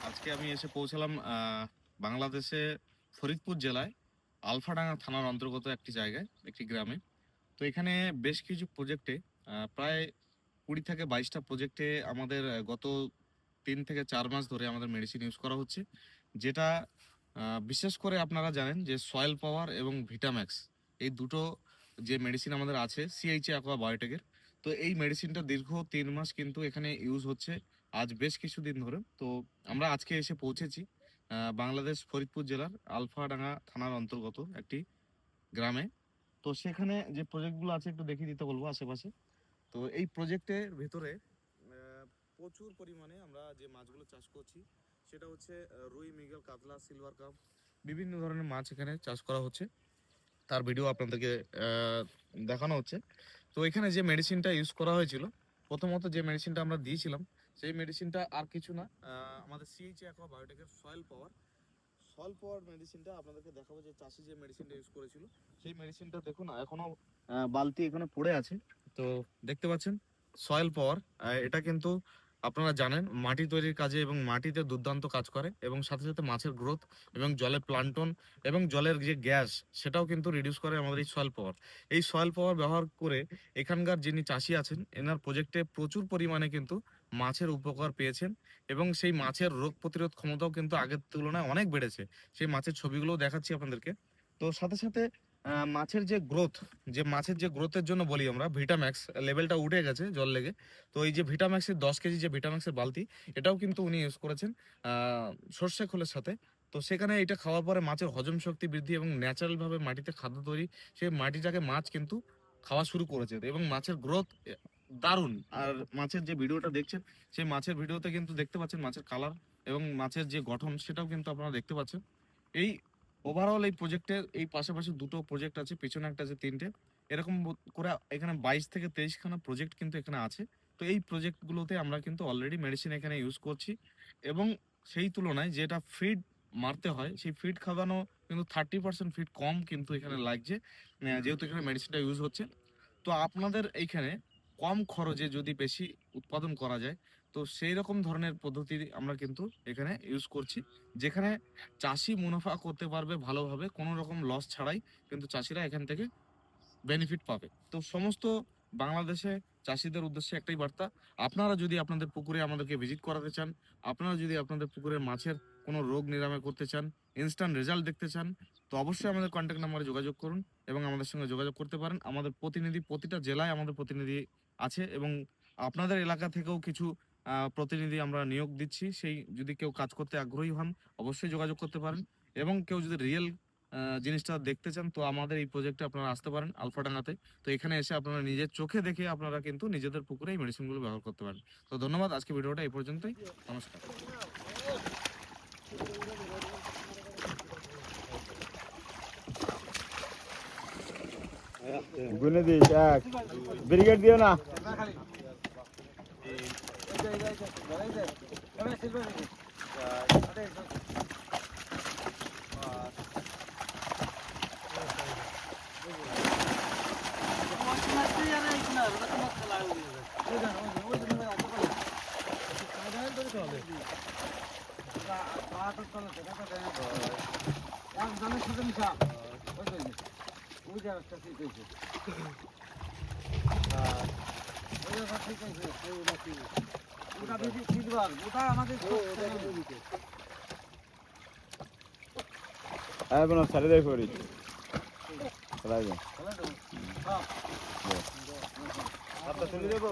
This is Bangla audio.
আজকে আমি এসে পৌঁছালাম বাংলাদেশে ফরিদপুর জেলায় আলফাডাঙ্গা থানার অন্তর্গত একটি জায়গায়, একটি গ্রামে। তো এখানে বেশ কিছু প্রজেক্টে প্রায় 20 থেকে 22টা প্রজেক্টে আমাদের গত 3 থেকে 4 মাস ধরে আমাদের মেডিসিন ইউজ করা হচ্ছে, যেটা বিশেষ করে আপনারা জানেন যে সয়েল পাওয়ার এবং ভিটাম্যাক্স, এই দুটো যে মেডিসিন আমাদের আছে সিএইচএ অ্যাকোয়া বায়োটেকের। তো এই মেডিসিনটা দীর্ঘ 3 মাস কিন্তু এখানে ইউজ হচ্ছে আজ বেশ কিছুদিন ধরে। তো আমরা আজকে এসে পৌঁছেছি বাংলাদেশ ফরিদপুর জেলার আলফাডাঙ্গা থানার অন্তর্গত একটি গ্রামে। তো সেখানে যে প্রজেক্টগুলো আছে একটু দেখিয়ে দিতে বলবো আশেপাশে। তো এই প্রজেক্টের ভেতরে প্রচুর পরিমাণে আমরা যে মাছগুলো চাষ করছি সেটা হচ্ছে রুই, মৃগেল, কাতলা, সিলভার কাপ, বিভিন্ন ধরনের মাছ এখানে চাষ করা হচ্ছে। তার ভিডিও আপনাদেরকে দেখানো হচ্ছে। তো এখানে যে মেডিসিনটা ইউজ করা হয়েছিল, প্রথমত যে মেডিসিনটা আমরা দিয়েছিলাম সেই মেডিসিনটা আর কিছু না, আমাদের সিএইচএ অ্যাকোয়া বায়োটেকের সয়েল পাওয়ার মেডিসিনটা আপনাদেরকে দেখাবো। যে চাষি যে মেডিসিনটা ইউজ করেছিল সেই মেডিসিনটা দেখুন এখনো বালতি এখানে পড়ে আছে। তো দেখতে পাচ্ছেন সয়েল পাওয়ার, এটা কিন্তু আপনারা জানেন মাটি তৈরির কাজে এবং মাটিতে দুর্দান্ত কাজ করে, এবং সাথে সাথে মাছের গ্রোথ এবং জলের প্লান্টন এবং জলের যে গ্যাস সেটাও কিন্তু রিডিউস করে আমাদের এই সয়েল পাওয়ার। এই সয়েল পাওয়ার ব্যবহার করে এখানকার যিনি চাষি আছেন এনার প্রজেক্টে প্রচুর পরিমাণে কিন্তু মাছের উপকার পেয়েছেন, এবং সেই মাছের রোগ প্রতিরোধ ক্ষমতাও কিন্তু আগের তুলনায় অনেক বেড়েছে। সেই মাছের ছবিগুলোও দেখাচ্ছি আপনাদেরকে। তো সাথে সাথে মাছের যে গ্রোথের জন্য বলি আমরা ভিটাম্যাক্স লেভেলটা উঠে গেছে জল লেগে। তো এই যে ভিটাম্যাক্সের 10 কেজি যে ভিটাম্যাক্সের বালতি, এটাও কিন্তু উনি ইউজ করেছেন সর্ষে খোলের সাথে। তো সেখানে এটা খাওয়ার পরে মাছের হজম শক্তি বৃদ্ধি এবং ন্যাচারাল ভাবে মাটিতে খাদ্য তৈরি, সেই মাটিটাকে মাছ কিন্তু খাওয়া শুরু করেছে, এবং মাছের গ্রোথ দারুণ। আর মাছের যে ভিডিওটা দেখছেন সেই মাছের ভিডিওতে কিন্তু দেখতে পাচ্ছেন মাছের কালার এবং মাছের যে গঠন সেটাও কিন্তু আপনারা দেখতে পাচ্ছেন। এই ওভারঅল এই প্রজেক্টের এই পাশাপাশি দুটো প্রজেক্ট আছে, পিছনে একটা আছে, 3টে এরকম করে এখানে 22 থেকে 23 খানা প্রজেক্ট কিন্তু এখানে আছে। তো এই প্রজেক্টগুলোতে আমরা কিন্তু অলরেডি মেডিসিন এখানে ইউজ করছি, এবং সেই তুলনায় যেটা ফিড মারতে হয় সেই ফিড খাওয়ানো কিন্তু 30% ফিড কম কিন্তু এখানে লাগছে, যেহেতু এখানে মেডিসিনটা ইউজ হচ্ছে। তো আপনাদের এইখানে কম খরচে যদি বেশি উৎপাদন করা যায়, তো সেই রকম ধরনের পদ্ধতি আমরা কিন্তু এখানে ইউজ করছি, যেখানে চাষি মুনাফা করতে পারবে ভালোভাবে, কোনো রকম লস ছাড়াই কিন্তু চাষিরা এখান থেকে বেনিফিট পাবে। তো সমস্ত বাংলাদেশে চাষিদের উদ্দেশ্যে একটাই বার্তা, আপনারা যদি আপনাদের পুকুরে আমাদেরকে ভিজিট করাতে চান, আপনারা যদি আপনাদের পুকুরে মাছের কোনো রোগ নিরাময় করতে চান, ইনস্ট্যান্ট রেজাল্ট দেখতে চান, তো অবশ্যই আমাদের কন্ট্যাক্ট নাম্বারে যোগাযোগ করুন এবং আমাদের সঙ্গে যোগাযোগ করতে পারেন। আমাদের প্রতিনিধি প্রতিটা জেলায় আমাদের প্রতিনিধি আছে, এবং আপনাদের এলাকা থেকেও কিছু প্রতিনিধি আমরা নিয়োগ দিচ্ছি। সেই যদি কেউ কাজ করতে আগ্রহী হন অবশ্যই যোগাযোগ করতে পারেন, এবং কেউ যদি রিয়েল জিনিসটা দেখতে চান তো আমাদের এই প্রজেক্টে আপনারা আসতে পারেন আলফাডাঙ্গাতে। তো এখানে এসে আপনারা নিজের চোখে দেখে আপনারা কিন্তু নিজেদের পুকুরে এই মেডিসিনগুলো ব্যবহার করতে পারেন। তো ধন্যবাদ, আজকে ভিডিওটা এই পর্যন্তই। নমস্কার। গুনে দিস এক ব্রিগেড দিও না। ছেড়ে দেয় করি চলে যাবো।